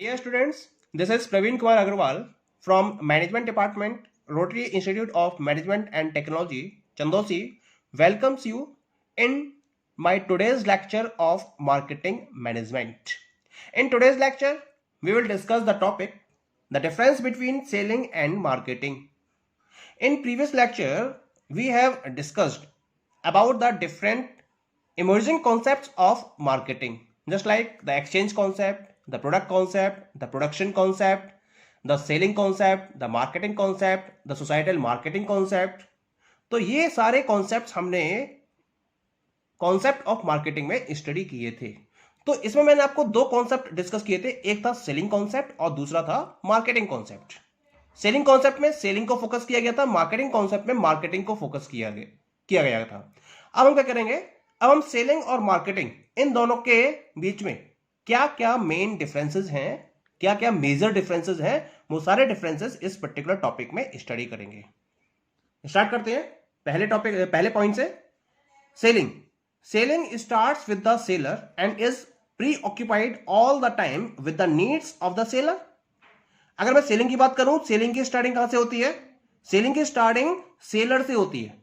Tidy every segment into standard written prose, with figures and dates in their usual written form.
Dear students, this is Praveen Kumar Agarwal from Management Department, Rotary Institute of Management and Technology, Chandosi, welcomes you in my today's lecture of Marketing Management. In today's lecture, we will discuss the topic, the difference between selling and marketing. In previous lecture, we have discussed about the different emerging concepts of marketing, just like the exchange concept, the product concept, the production concept, the selling concept, the marketing concept, the societal marketing concept. तो ये सारे concepts हमने concept of marketing में study किए थे। तो इसमें मैंने आपको दो कॉन्सेप्ट डिस्कस किए थे, एक था सेलिंग कॉन्सेप्ट और दूसरा था मार्केटिंग कॉन्सेप्ट। सेलिंग कॉन्सेप्ट में सेलिंग को फोकस किया गया था, मार्केटिंग कॉन्सेप्ट में मार्केटिंग को फोकस किया गया था। अब हम क्या करेंगे, अब हम सेलिंग और मार्केटिंग इन दोनों के बीच में क्या क्या मेन डिफरेंसेस हैं, क्या क्या मेजर डिफरेंसेस हैं, वो सारे डिफरेंसेस इस पर्टिकुलर टॉपिक में स्टडी करेंगे। स्टार्ट करते हैं पहले पॉइंट से। Selling starts with the seller and is preoccupied all the time with the needs of the seller. अगर मैं सेलिंग की बात करूं, सेलिंग की स्टार्टिंग कहां से होती है? सेलिंग की स्टार्टिंग सेलर से होती है,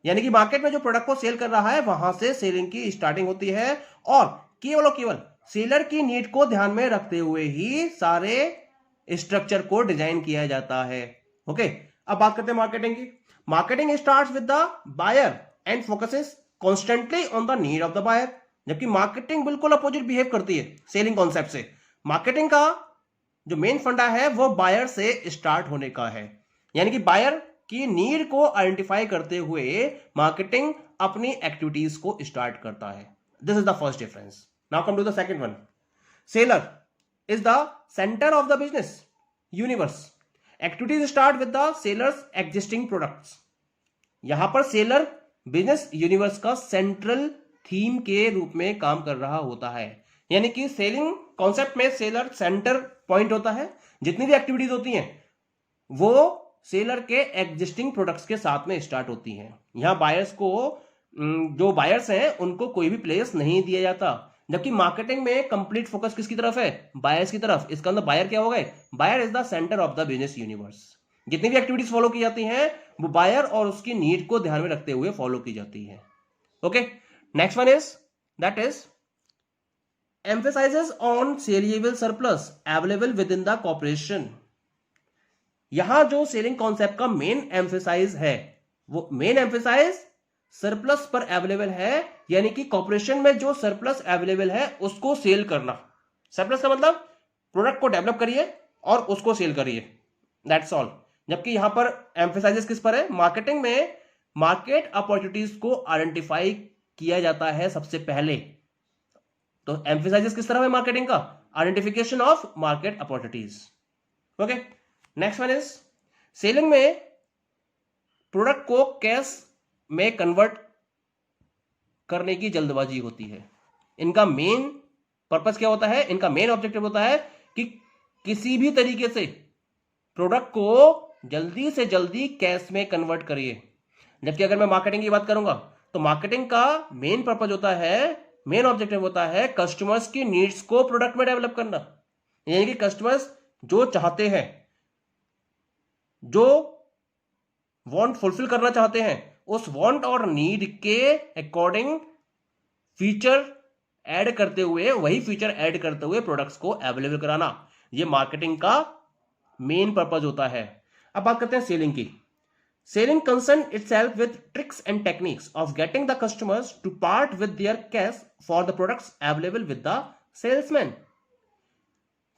यानी कि मार्केट में जो प्रोडक्ट को सेल कर रहा है वहां से सेलिंग की स्टार्टिंग होती है और केवल सेलर की नीड को ध्यान में रखते हुए ही सारे स्ट्रक्चर को डिजाइन किया जाता है। ओके, अब बात करते हैं मार्केटिंग की। Marketing starts with the buyer and focuses constantly on the need of the buyer, जबकि मार्केटिंग बिल्कुल अपोजिट बिहेव करती है सेलिंग कॉन्सेप्ट से। मार्केटिंग का जो मेन फंडा है वो बायर से स्टार्ट होने का है, यानी कि बायर की नीड को आइडेंटिफाई करते हुए मार्केटिंग अपनी एक्टिविटीज को स्टार्ट करता है। This is the first difference. Now come to the second one. Seller is the centre of the business universe. Activities start with the seller's existing products. यहां पर seller business universe का central theme के रूप में काम कर रहा होता है, यानी कि सेलिंग कॉन्सेप्ट में सेलर सेंटर पॉइंट होता है। जितनी भी एक्टिविटीज होती हैं वो सेलर के एग्जिस्टिंग प्रोडक्ट्स के साथ में स्टार्ट होती हैं। यहां बायर्स को, जो बायर्स हैं उनको कोई भी प्लेस नहीं दिया जाता, जबकि मार्केटिंग में कंप्लीट फोकस किसकी तरफ है? बायर्स की तरफ। इसका अंदर बायर क्या हो गए? Buyer is the centre of the business universe. जितनी भी एक्टिविटीज फॉलो की जाती हैं वो बायर और उसकी नीड को ध्यान में रखते हुए फॉलो की जाती है। Okay, next one is that is emphasizes on saleable surplus available within the corporation. यहां जो सेलिंग कॉन्सेप्ट का मेन एम्फेसाइज है वो मेन एम्फेसाइज सरप्लस पर अवेलेबल है, यानी कि कॉर्पोरेशन में जो सरप्लस अवेलेबल है उसको सेल करना। सरप्लस का मतलब प्रोडक्ट को डेवलप करिए और उसको सेल करिए, दैट्स ऑल। जबकि यहां पर एम्फेसाइजेस किस पर है? मार्केटिंग में मार्केट अपॉर्चुनिटीज को आइडेंटिफाई किया जाता है सबसे पहले। तो एम्फेसाइजेस किस तरह है मार्केटिंग का? Identification of market opportunities. Okay, next one is selling में प्रोडक्ट को कैश में कन्वर्ट करने की जल्दबाजी होती है। इनका मेन पर्पस क्या होता है? इनका मेन ऑब्जेक्टिव होता है कि किसी भी तरीके से प्रोडक्ट को जल्दी से जल्दी कैश में कन्वर्ट करिए। जबकि अगर मैं मार्केटिंग की बात करूंगा तो मार्केटिंग का मेन पर्पस होता है, मेन ऑब्जेक्टिव होता है कस्टमर्स की नीड्स को प्रोडक्ट में डेवलप करना, यानी कि कस्टमर्स जो चाहते हैं, जो वांट फुलफिल करना चाहते हैं, उस वांट और नीड के अकॉर्डिंग फीचर ऐड करते हुए, वही फीचर ऐड करते हुए प्रोडक्ट्स को अवेलेबल कराना, ये मार्केटिंग का मेन पर्पस होता है। अब बात करते हैं सेलिंग की। Selling concern itself with tricks and techniques of getting the customers to part with their cash for the products available with the salesman.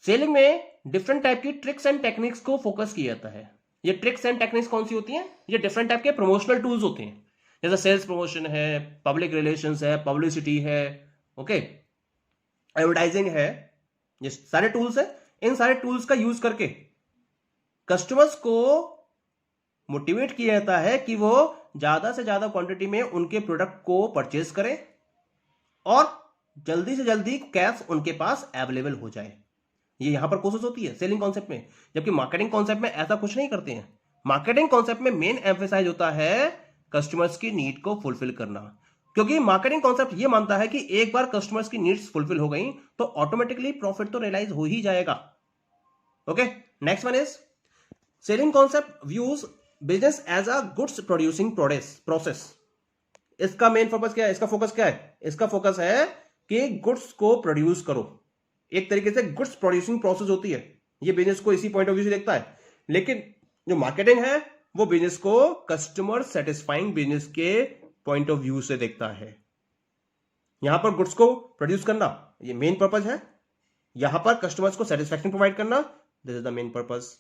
Selling में डिफरेंट टाइप की ट्रिक्स एंड टेक्निक्स को फोकस किया जाता है। ये tricks and techniques कौन सी होती हैं? ये डिफरेंट टाइप के प्रमोशनल टूल्स होते हैं, जैसे सेल्स प्रमोशन है, पब्लिक रिलेशंस है, पब्लिसिटी है, ओके, एडवर्टाइजिंग है। ये सारे टूल्स है। इन सारे टूल्स का यूज करके कस्टमर्स को मोटिवेट किया जाता है कि वो ज्यादा से ज्यादा क्वांटिटी में उनके प्रोडक्ट को परचेज करें और जल्दी से जल्दी कैश उनके पास अवेलेबल हो जाए। ये यहां पर कोशिश होती है सेलिंग कॉन्सेप्ट में, जबकि मार्केटिंग कॉन्सेप्ट में ऐसा कुछ नहीं करते हैं। मार्केटिंग कॉन्सेप्ट में मेन एम्फेसाइज होता है कस्टमर्स की नीड को फुलफिल करना। क्योंकि मार्केटिंग कॉन्सेप्ट ये मानता है कि एक बार कस्टमर्स की नीड्स फुलफिल हो गई तो ऑटोमेटिकली प्रॉफिट तो रियलाइज हो ही जाएगा। Okay, next one is selling concept views business as a goods producing process. इसका मेन पर्पस क्या है, इसका फोकस क्या है? इसका फोकस है कि गुड्स को प्रोड्यूस करो। एक तरीके से गुड्स प्रोड्यूसिंग प्रोसेस होती है, ये बिजनेस को इसी पॉइंट ऑफ व्यू से देखता है। लेकिन जो मार्केटिंग है वो बिजनेस को कस्टमर सेटिस्फाइंग बिजनेस के पॉइंट ऑफ व्यू से देखता है। यहां पर गुड्स को प्रोड्यूस करना ये मेन पर्पस है, यहां पर कस्टमर्स को सेटिस्फैक्शन प्रोवाइड करना, this is the main purpose.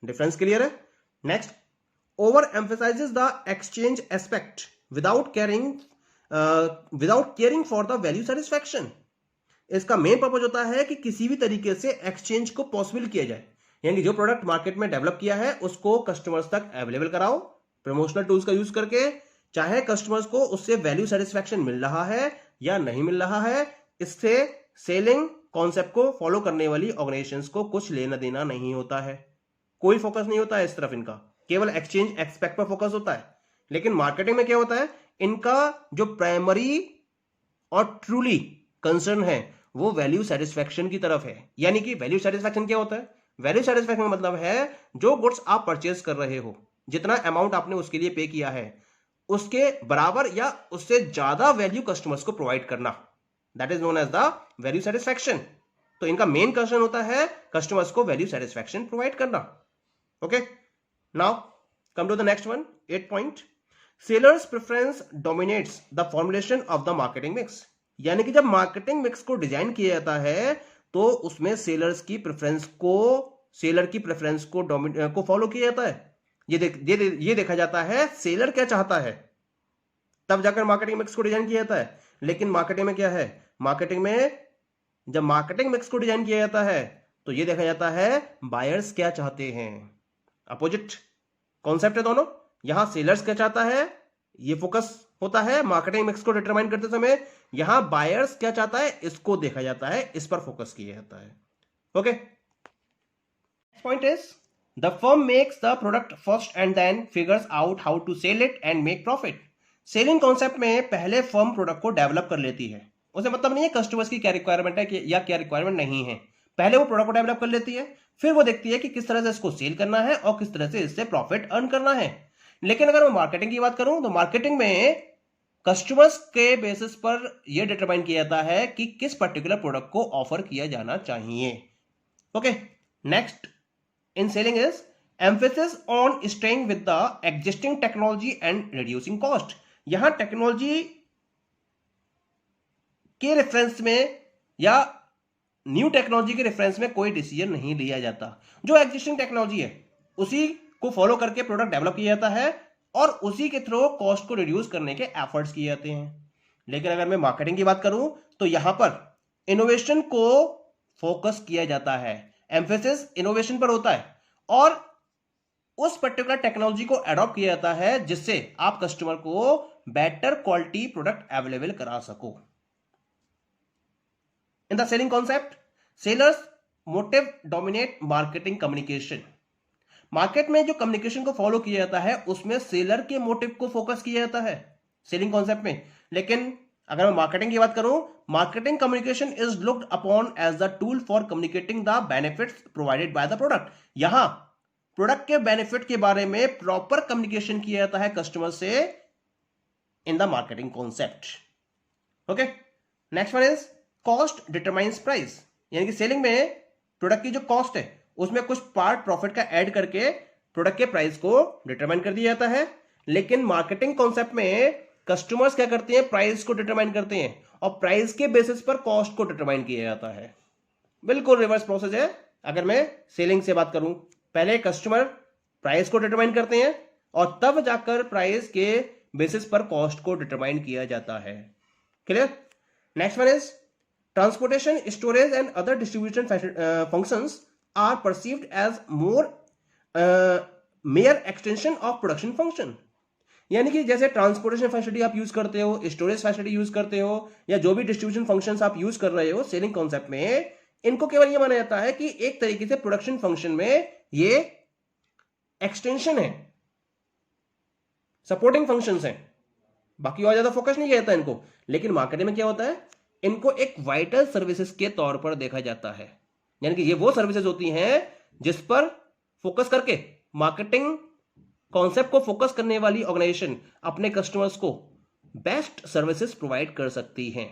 Difference clear है? Next, over emphasises the exchange aspect without caring for the value satisfaction. इसका मेन पर्पस होता है कि किसी भी तरीके से एक्सचेंज को पॉसिबल किया जाए, यानी जो प्रोडक्ट मार्केट में डेवलप किया है उसको कस्टमर्स तक अवेलेबल कराओ प्रमोशनल टूल्स का यूज करके, चाहे कस्टमर्स को उससे वैल्यू सेटिस्फैक्शन मिल रहा है या नहीं मिल रहा है। इससे सेलिंग कॉन्सेप्ट को फॉलो करने वाली ऑर्गेनाइजेशंस को कुछ लेना देना नहीं होता है, कोई फोकस नहीं होता है इस तरफ, इनका केवल एक्सचेंज एक्सपेक्ट पर फोकस होता है। लेकिन मार्केटिंग में क्या होता है, इनका जो प्राइमरी और ट्रूली कंसर्न है वो वैल्यू सेटिस्फैक्शन की तरफ है। यानी कि वैल्यू सेटिस्फैक्शन क्या होता है? वैल्यू सेटिस्फैक्शन मतलब है जो गुड्स आप परचेज कर रहे हो, जितना अमाउंट आपने उसके लिए पे किया है उसके बराबर या उससे ज्यादा वैल्यू कस्टमर्स को प्रोवाइड करना, that is known as the value satisfaction. तो इनका मेन कंसर्न होता है कस्टमर्स को वैल्यू सेटिस्फैक्शन प्रोवाइड करना। Okay, now come to the next one, 8 point. Sellers preference dominates the formulation of the marketing mix. यानी कि जब मार्केटिंग मिक्स को डिजाइन किया जाता है तो उसमें सेलर की प्रेफरेंस को फॉलो किया जाता है। ये देखा जाता है सेलर क्या चाहता है, तब जाकर मार्केटिंग मिक्स को डिजाइन किया जाता है। लेकिन मार्केटिंग में क्या है, मार्केटिंग में जब मार्केटिंग मिक्स को डिजाइन किया जाता है तो ये देखा जाता है बायर्स क्या चाहते हैं। अपोजिट कॉन्सेप्ट है दोनों। यहां सेलर्स क्या चाहता है ये फोकस होता है मार्केटिंग मिक्स को डिटरमाइन करते समय, यहां बायर्स क्या चाहता है इसको देखा जाता है, इस पर फोकस किया जाता है। Okay, next point is the firm makes the product first and then figures out how to sell it and make profit. Selling concept में पहले फर्म प्रोडक्ट को डेवलप कर लेती है, उसे मतलब नहीं है कस्टमर्स की क्या रिक्वायरमेंट है या क्या रिक्वायरमेंट नहीं है, पहले वो प्रोडक्ट को डेवलप कर लेती है, फिर वो देखती है कि किस तरह से इसको सेल करना है और किस तरह से इससे प्रॉफिट अर्न करना है। लेकिन अगर मैं मार्केटिंग की बात करूं तो मार्केटिंग में कस्टमर्स के बेसिस पर यह डिटरमाइन किया जाता है कि किस पर्टिकुलर प्रोडक्ट को ऑफर किया जाना चाहिए। Okay, next in selling is emphasis on staying with the existing technology and reducing cost. यहां टेक्नोलॉजी के रेफरेंस में या न्यू टेक्नोलॉजी के रेफरेंस में कोई डिसीजन नहीं लिया जाता। जो एग्जिस्टिंग टेक्नोलॉजी है उसी को फॉलो करके प्रोडक्ट डेवलप किया जाता है और उसी के थ्रू कॉस्ट को रिड्यूस करने के एफर्ट्स किए जाते हैं। लेकिन अगर मैं मार्केटिंग की बात करूं तो यहां पर इनोवेशन को फोकस किया जाता है, एम्फेसिस इनोवेशन पर होता है और उस पर्टिकुलर टेक्नोलॉजी को अडॉप्ट किया जाता है जिससे आप कस्टमर को बेटर क्वालिटी प्रोडक्ट अवेलेबल करा सको। In the selling concept sellers motive dominate marketing communication. Market में जो कम्युनिकेशन को फॉलो किया जाता है उसमें सेलर के मोटिव को फोकस किया जाता है सेलिंग कॉन्सेप्ट में। लेकिन अगर मैं मार्केटिंग की बात करूं, marketing communication is looked upon as the tool for communicating the benefits provided by the product. यहां प्रोडक्ट के बेनिफिट के बारे में प्रॉपर कम्युनिकेशन किया जाता है कस्टमर से in the marketing concept. Okay, next one is cost determines price. यानी कि सेलिंग में प्रोडक्ट की जो कॉस्ट है उसमें कुछ पार्ट प्रॉफिट का ऐड करके प्रोडक्ट के प्राइस को डिटरमाइन कर दिया जाता है। लेकिन मार्केटिंग कॉन्सेप्ट में कस्टमर्स क्या करते हैं, प्राइस को डिटरमाइन करते हैं और प्राइस के बेसिस पर कॉस्ट को डिटरमाइन किया जाता है। बिल्कुल रिवर्स प्रोसेस है। अगर मैं सेलिंग से बात करूं, पहले कस्टमर प्राइस को डिटरमाइन करते हैं और तब जाकर प्राइस के बेसिस पर कॉस्ट को डिटरमाइन किया जाता है। Clear? Next one is transportation, storage and other distribution functions are perceived as more mere extension of production function। यानी कि जैसे ट्रांसपोर्टेशन फैसिलिटी आप यूज करते हो, स्टोरेज फैसिलिटी यूज करते हो या जो भी डिस्ट्रीब्यूशन फंक्शंस आप यूज कर रहे हो सेलिंग कॉन्सेप्ट में, इनको केवल ये माना जाता है कि एक तरीके से प्रोडक्शन फंक्शन में ये एक्सटेंशन है, सपोर्टिंग फंक्शंस है, बाकी और ज्यादा फोकस नहीं किया जाता इनको। लेकिन मार्केटिंग में क्या होता है, इनको एक वाइटल सर्विसेज के तौर पर देखा जाता है, यानी कि ये वो सर्विसेज होती हैं जिस पर फोकस करके मार्केटिंग कॉन्सेप्ट को फोकस करने वाली ऑर्गेनाइजेशन अपने कस्टमर्स को बेस्ट सर्विसेज प्रोवाइड कर सकती हैं।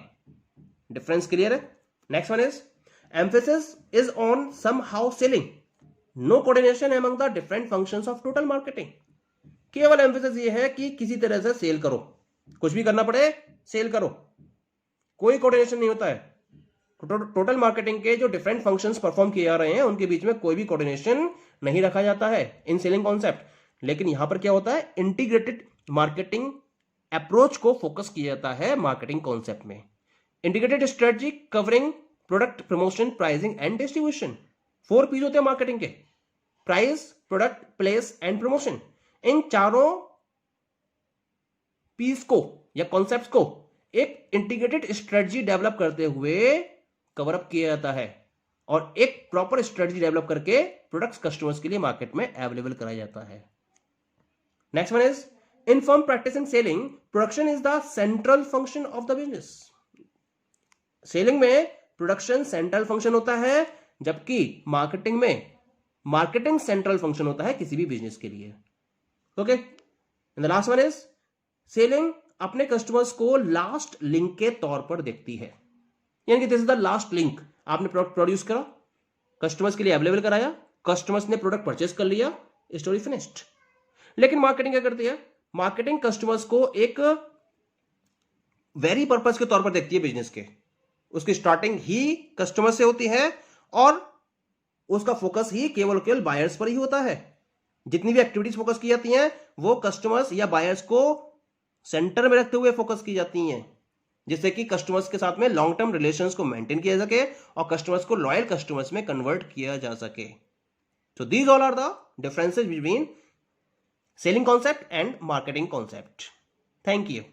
डिफरेंस क्लियर है? Next one is emphasis is on somehow selling, no coordination among the different functions of total marketing. केवल एम्फेसिस ये है कि किसी तरह से सेल करो, कुछ भी करना पड़े सेल करो, कोई कोऑर्डिनेशन नहीं होता है। टोटल मार्केटिंग के जो डिफरेंट फंक्शंस परफॉर्म किए जा रहे हैं उनके बीच में कोई भी कोऑर्डिनेशन नहीं रखा जाता है इन सेलिंग कॉन्सेप्ट। लेकिन यहां पर क्या होता है, इंटीग्रेटेड मार्केटिंग अप्रोच को फोकस किया जाता है मार्केटिंग कॉन्सेप्ट में। Integrated strategy covering product, promotion, pricing and distribution. 4 P's होते हैं मार्केटिंग के, price, product, place and promotion. इन चारों पीस को या कॉन्सेप्ट्स को एक इंटीग्रेटेड स्ट्रेटजी डेवलप करते हुए कवर अप किया जाता है और एक प्रॉपर स्ट्रेटजी डेवलप करके प्रोडक्ट्स कस्टमर्स के लिए मार्केट में अवेलेबल कराया जाता है। Next one is in firm practice in selling, production is the central function of the business. Selling में प्रोडक्शन सेंट्रल फंक्शन होता है, जबकि मार्केटिंग में मार्केटिंग सेंट्रल फंक्शन होता है किसी भी बिजनेस के लिए। Okay, and the last one is selling अपने कस्टमर्स को लास्ट लिंक के तौर पर देखती है, यानी कि this is the last link. आपने प्रोडक्ट प्रोड्यूस करा, कस्टमर्स के लिए अवेलेबल कराया, कस्टमर्स ने प्रोडक्ट परचेस कर लिया, स्टोरी फिनिश्ड। लेकिन मार्केटिंग क्या करती है, मार्केटिंग कस्टमर्स को एक वेरी पर्पस के तौर पर देखती है बिजनेस के। उसकी स्टार्टिंग ही कस्टमर से होती है और उसका फोकस ही केवल बायर्स पर ही होता है। जितनी भी एक्टिविटीज फोकस की जाती हैं वो कस्टमर्स या बायर्स को सेंटर में रखते हुए फोकस की जाती हैं, जिससे कि कस्टमर्स के साथ में लॉन्ग टर्म रिलेशंस को मेंटेन किया जा सके और कस्टमर्स को लॉयल कस्टमर्स में कन्वर्ट किया जा सके। So these all are the differences between selling concept and marketing concept. Thank you.